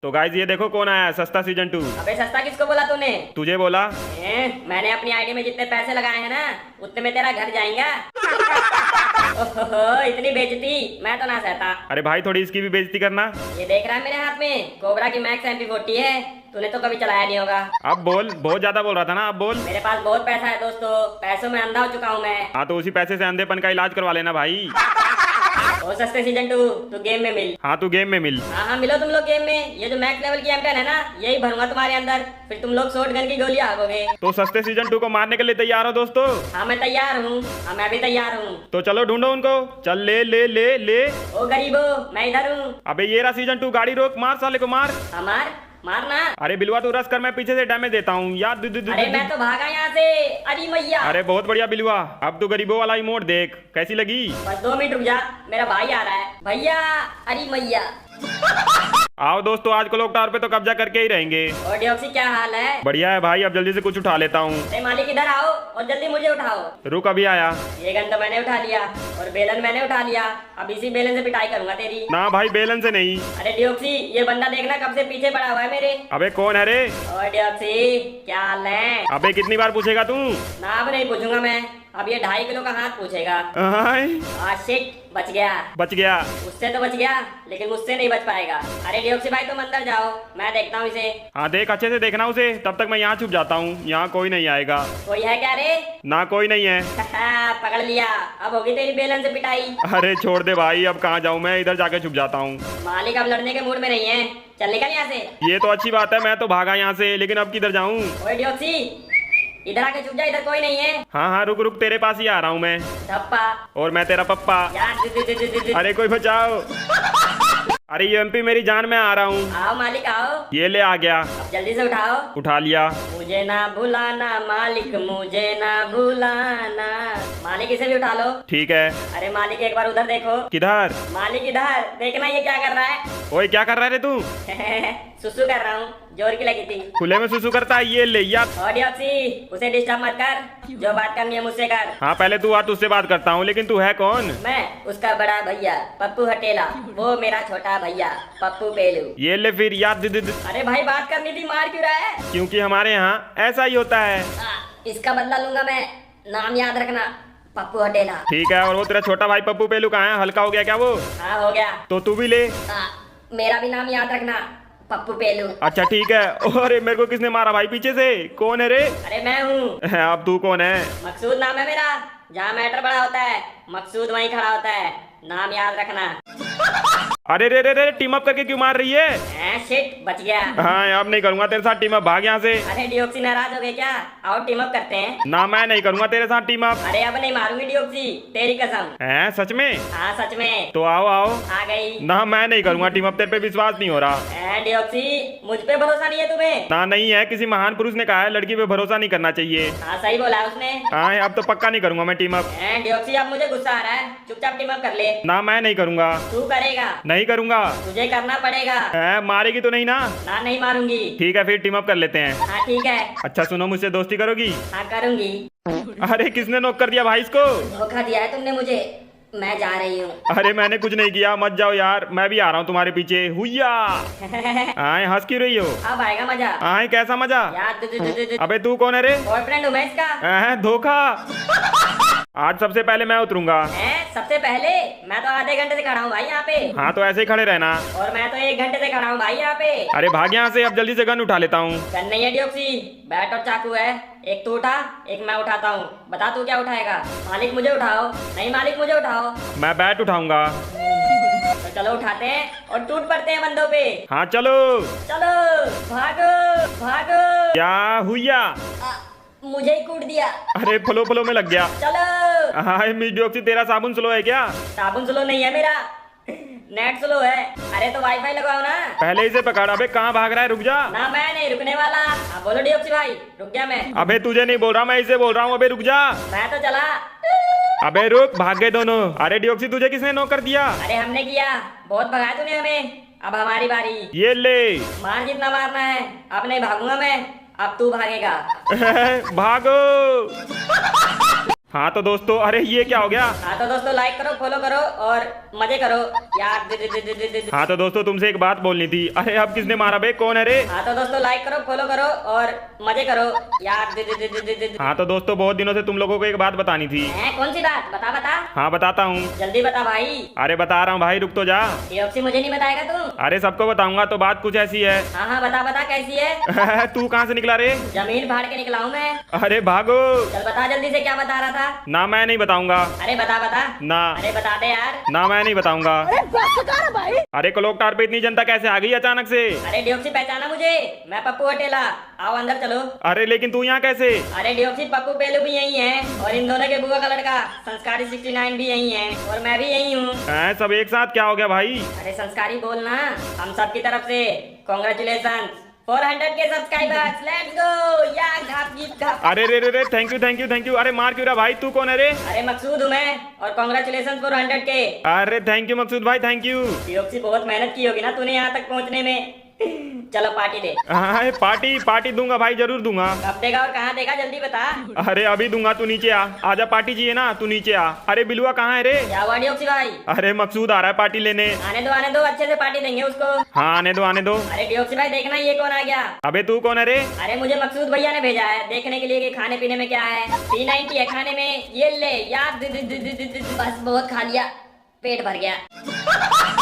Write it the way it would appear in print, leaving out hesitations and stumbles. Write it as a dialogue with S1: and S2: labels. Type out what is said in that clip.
S1: तो गाइस ये देखो कौन आया, सस्ता सीजन 2।
S2: अबे सस्ता किसको बोला तूने?
S1: तुझे बोला।
S2: मैंने अपनी आईडी में जितने पैसे लगाए हैं ना उतने में तेरा घर जाएगा। ओहो, इतनी बेइज्जती मैं तो ना सहता।
S1: अरे भाई थोड़ी इसकी भी बेइज्जती करना।
S2: ये देख रहा है मेरे हाथ में कोबरा की मैक्स MP40 है। तूने तो कभी चलाया नहीं होगा।
S1: अब बोल, बहुत ज्यादा बोल रहा था ना, अब बोल।
S2: मेरे पास बहुत पैसा है दोस्तों, पैसों में अंधा हो चुका हूँ मैं।
S1: हाँ तो उसी पैसे से अंधेपन का इलाज करवा लेना भाई।
S2: ओ सस्ते सीजन 2 तू गेम में मिल।
S1: हाँ तू गेम में मिल।
S2: हाँ मिलो तुम लोग गेम में। ये जो मैक्स लेवल की M10 है ना यही भरूंगा तुम्हारे अंदर, फिर तुम लोग शॉर्ट गन की गोली आगोगे।
S1: तो सस्ते सीजन 2 को मारने के लिए तैयार हो दोस्तों?
S2: हाँ मैं तैयार हूँ। हाँ मैं भी तैयार हूँ।
S1: तो चलो ढूंढो उनको। चल ले ले ले ले।
S2: ओ गरीबो मैं इधर हूँ।
S1: अबे ये रहा सीजन 2, गाड़ी रोक, मार साले को मार।
S2: हमार मारना।
S1: अरे बिलवा तू रस कर, मैं पीछे से डैमेज देता हूँ यार।
S2: अरे मैं तो भागा यहाँ से। अरे मैया।
S1: अरे बहुत बढ़िया बिलवा, अब तू गरीबों वाला इमोट देख कैसी लगी।
S2: बस 2 मिनट रुक जा, मेरा भाई आ रहा है। भैया। अरे मैया।
S1: आओ दोस्तों, आज क्लॉक टावर पे तो कब्जा करके ही रहेंगे।
S2: और डियोक्सी क्या हाल है?
S1: बढ़िया है भाई, अब जल्दी से कुछ उठा लेता हूँ।
S2: अरे मालिक इधर आओ और जल्दी मुझे उठाओ।
S1: रुक अभी आया।
S2: ये गन तो मैंने उठा लिया और बेलन मैंने उठा लिया। अब इसी बेलन से पिटाई करूंगा तेरी।
S1: ना भाई बेलन से नहीं।
S2: अरे डियोक्सी ये बंदा देखना कब से पीछे पड़ा हुआ है मेरे।
S1: अबे कौन है रे?
S2: और डियोक्सी क्या हाल है?
S1: अबे कितनी बार पूछेगा तू?
S2: ना अब नहीं पूछूंगा मैं, अब ये 2.5 किलो का हाथ पूछेगा। शिट बच गया।
S1: बच गया।
S2: उससे तो बच गया लेकिन मुझसे नहीं बच पाएगा। अरे डियोक्सी भाई तुम अंदर जाओ, मैं देखता हूँ इसे।
S1: हाँ देख अच्छे से देखना उसे, तब तक मैं यहाँ छुप जाता हूँ, यहाँ कोई नहीं आएगा।
S2: कोई है क्या रे?
S1: ना कोई नहीं है।
S2: पकड़ लिया, अब होगी तेरी बेलन से पिटाई।
S1: अरे छोड़ दे भाई, अब कहाँ जाऊँ मैं, इधर जाके छुप जाता हूँ।
S2: मालिक अब लड़ने के मूड में नहीं है, चल निकल यहाँ से।
S1: ये तो अच्छी बात है, मैं तो भागा यहाँ से, लेकिन अब किधर जाऊँ?
S2: ओए डियोक्सी इधर आके छुप जा, इधर कोई नहीं है।
S1: हाँ हाँ रुक रुक, तेरे पास ही आ रहा हूँ मैं।
S2: धप्पा।
S1: और मैं तेरा पप्पा।
S2: यार
S1: अरे कोई बचाओ। अरे ये MP मेरी जान, में आ रहा हूँ।
S2: आओ मालिक आओ।
S1: ये ले आ गया।
S2: अब जल्दी से उठाओ।
S1: उठा लिया।
S2: मुझे ना भुलाना मालिक, मुझे ना भुलाना। मालिक इसे भी उठा लो।
S1: ठीक है।
S2: अरे मालिक एक बार उधर देखो।
S1: किधर?
S2: मालिक इधर देखना, ये क्या कर रहा है।
S1: ओए क्या कर रहा है रे तू?
S2: सुसु कर रहा हूँ, जोर की लगी थी।
S1: खुले में सुसु करता है, ये ले यार।
S2: और डियोक्सी उसे डिस्टर्ब मत कर, जो बात करनी है मुझसे कर।
S1: हाँ पहले तू आ, तुझसे बात करता हूँ, लेकिन तू है कौन?
S2: मैं उसका बड़ा भैया पप्पू हटेला, वो मेरा छोटा भैया पप्पू पेलू।
S1: ये ले फिर याद।
S2: अरे भाई बात करनी थी, मार क्यों रहा है?
S1: क्योंकि हमारे यहाँ ऐसा ही होता है।
S2: इसका बदला लूंगा मैं, नाम याद रखना पप्पू हटेला।
S1: ठीक है। और वो तेरा छोटा भाई पप्पू पेलू कहाँ है? हल्का हो गया क्या वो?
S2: हाँ हो गया।
S1: तो तू भी ले।
S2: मेरा भी नाम याद रखना पप्पू पेलू।
S1: अच्छा ठीक है। अरे मेरे को किसने मारा भाई पीछे से? कौन है रे?
S2: अरे मैं हूँ।
S1: अब तू कौन है?
S2: मकसूद नाम है मेरा, जहाँ मैटर बड़ा होता है मकसूद वहीं खड़ा होता है, नाम याद रखना।
S1: अरे रे रे रे, टीम अप करके क्यों मार रही है?
S2: शिट बच गया।
S1: हाँ अब नहीं करूंगा तेरे साथ टीम अप, भाग यहाँ से।
S2: अरे डियोक्सी नाराज हो गए क्या? आओ टीम अप करते हैं।
S1: ना मैं नहीं करूंगा तेरे साथ टीम अप।
S2: अरे अब नहीं मारूंगी डियोक्सी, तेरी कसम।
S1: है सच में?
S2: हाँ सच में।
S1: तो आओ आओ।
S2: आ गई।
S1: ना मैं नहीं करूंगा टीम अप, तेरे पे विश्वास नहीं हो रहा।
S2: डियोक्सी मुझ पे भरोसा नहीं है तुम्हें?
S1: ना नहीं है, किसी महान पुरुष ने कहा है लड़की पे भरोसा नहीं करना चाहिए।
S2: हाँ सही बोला है उसने।
S1: हाँ अब तो पक्का नहीं करूंगा मैं टीम अप।
S2: डियोक्सी अब मुझे गुस्सा आ रहा है, चुपचाप टीम अप कर ले।
S1: ना मैं नहीं करूंगा।
S2: तू करेगा।
S1: नहीं करूंगा।
S2: तुझे करना पड़ेगा।
S1: मारेगी तो नहीं ना?
S2: ना नहीं मारूंगी।
S1: ठीक है फिर टीम अप कर लेते हैं।
S2: हाँ ठीक है।
S1: अच्छा सुनो, मुझसे दोस्ती करोगी?
S2: हाँ करूंगी।
S1: अरे किसने नॉक कर दिया भाई इसको?
S2: धोखा दिया है तुमने मुझे, मैं जा रही हूँ।
S1: अरे मैंने कुछ नहीं किया, मत जाओ यार, मैं भी आ रहा हूँ तुम्हारे पीछे। हुईया। आए हंस क्यों रही हो?
S2: अब आएगा मजा।
S1: आए कैसा मजा?
S2: यार
S1: अबे तू कौन है रे?
S2: बॉयफ्रेंड हूँ मैं इसका।
S1: धोखा। आज सबसे पहले मैं उतरूंगा।
S2: सबसे पहले? मैं तो आधे घंटे से खड़ा हूँ भाई यहाँ पे।
S1: हाँ तो ऐसे ही खड़े रहना।
S2: और मैं तो 1 घंटे से खड़ा हूँ भाई यहाँ पे।
S1: अरे भाग यहाँ से, अब जल्दी से गन उठा लेता हूँ।
S2: गन नहीं है डियोक्सी, बैट और चाकू है। एक तू उठा, एक मैं उठाता हूँ। बता तू क्या उठाएगा? मालिक मुझे उठाओ। नहीं मालिक मुझे उठाओ।
S1: मैं बैट उठाऊंगा।
S2: तो चलो उठाते हैं और टूट पड़ते हैं बंदों पे।
S1: हाँ चलो।
S2: चलो भागो भागो।
S1: क्या हुआ?
S2: मुझे ही कूट दिया।
S1: अरे फ्लो फ्लो में लग गया।
S2: चलो।
S1: हाँ मिस तेरा साबुन स्लो है क्या?
S2: साबुन स्लो नहीं है मेरा, नेट स्लो है। अरे तो वाईफाई लगाओ ना।
S1: पहले इसे पकड़। अबे कहाँ भाग रहा है? रुक जा।
S2: ना मैं नहीं रुकने वाला। हाँ बोलो डियोक्सी भाई, रुक गया मैं।
S1: अबे तुझे नहीं बोल रहा, मैं इसे बोल रहा हूँ। अबे रुक जा।
S2: मैं तो चला।
S1: अबे रुक, भाग गए दोनों। अरे डियोक्सी तुझे किसने नॉक कर दिया?
S2: अरे हमने किया, बहुत भगाया तूने हमें, अब हमारी बारी।
S1: ये ले।
S2: मार जितना मारना है, अब नहीं भागूंगा मैं, अब तू भागेगा।
S1: भागो। हाँ तो दोस्तों, अरे ये क्या हो गया?
S2: हाँ तो दोस्तों लाइक करो, फॉलो करो और मजे करो यार।
S1: हाँ तो दोस्तों तुमसे एक बात बोलनी थी। अरे अब किसने मारा बे? कौन है रे?
S2: हाँ तो दोस्तों लाइक करो, फॉलो करो और मजे करो यार।
S1: हाँ तो दोस्तों बहुत दिनों से तुम लोगों को एक बात बतानी थी।
S2: कौन सी बात? बता बता।
S1: हाँ बताता हूँ।
S2: जल्दी बता भाई।
S1: अरे बता रहा हूँ भाई, रुक तो जा।
S2: डिओक्सी मुझे नहीं बताएगा तू?
S1: अरे सबको बताऊंगा। तो बात कुछ ऐसी है।
S2: हाँ हाँ बता बता, कैसी है?
S1: तू कहाँ से निकला रे?
S2: जमीन फाड़ के निकला हूँ मैं।
S1: अरे भागो।
S2: चल बता जल्दी से, क्या बता रहा था?
S1: ना मैं नहीं बताऊंगा।
S2: अरे बता बता।
S1: ना।
S2: अरे बता दे यार।
S1: ना मैं नहीं बताऊंगा। अरे क्लॉक टावर पे इतनी जनता कैसे आ गई अचानक से?
S2: अरे डिओक्सी पहचाना मुझे? मैं पप्पू हटेला। आओ अंदर चलो।
S1: अरे लेकिन तू यहाँ कैसे?
S2: अरे डिओक्सी पप्पू पेलू भी यही है और इन दोनों के बुआ का लड़का संस्कारी 69 भी यही है और मैं भी यही हूँ।
S1: सब एक साथ क्या हो गया भाई?
S2: अरे संस्कारी बोलना। हम सब की तरफ से कॉन्ग्रेचुलेशन 400 के सब्सक्राइबर्स। लेट्स गो या घाप गीत घाप।
S1: अरे रे रे रे, thank you thank you thank you. अरे मार क्यों रहा भाई? तू कौन है रे?
S2: अरे मकसूद हूँ मैं और कॉन्ग्रेचुलेशन 400 के।
S1: अरे थैंक यू मकसूद भाई, थैंक यू।
S2: डिओक्सी बहुत मेहनत की होगी ना तूने यहाँ तक पहुँचने में। चलो पार्टी दे।
S1: हाँ पार्टी पार्टी दूंगा भाई, जरूर दूंगा।
S2: कब देगा और कहाँ देगा जल्दी बता।
S1: अरे अभी दूंगा, तू नीचे आ। आजा, पार्टी चाहिए ना, तू नीचे आ। अरे बिलुआ कहाँ है रे?
S2: क्या हुआ डिओक्सी भाई?
S1: अरे मकसूद आ रहा है पार्टी लेने।
S2: आने दो, अच्छे से पार्टी देंगे उसको।
S1: हाँ आने दो आने दो।
S2: अरे डिओक्सी भाई देखना ये कौन आ गया।
S1: अबे तू कौन है रे?
S2: अरे मुझे मकसूद भैया ने भेजा है देखने के लिए कि खाने पीने में क्या है। P90 है खाने में, ये ले यार। बस बहुत खा लिया, पेट भर गया।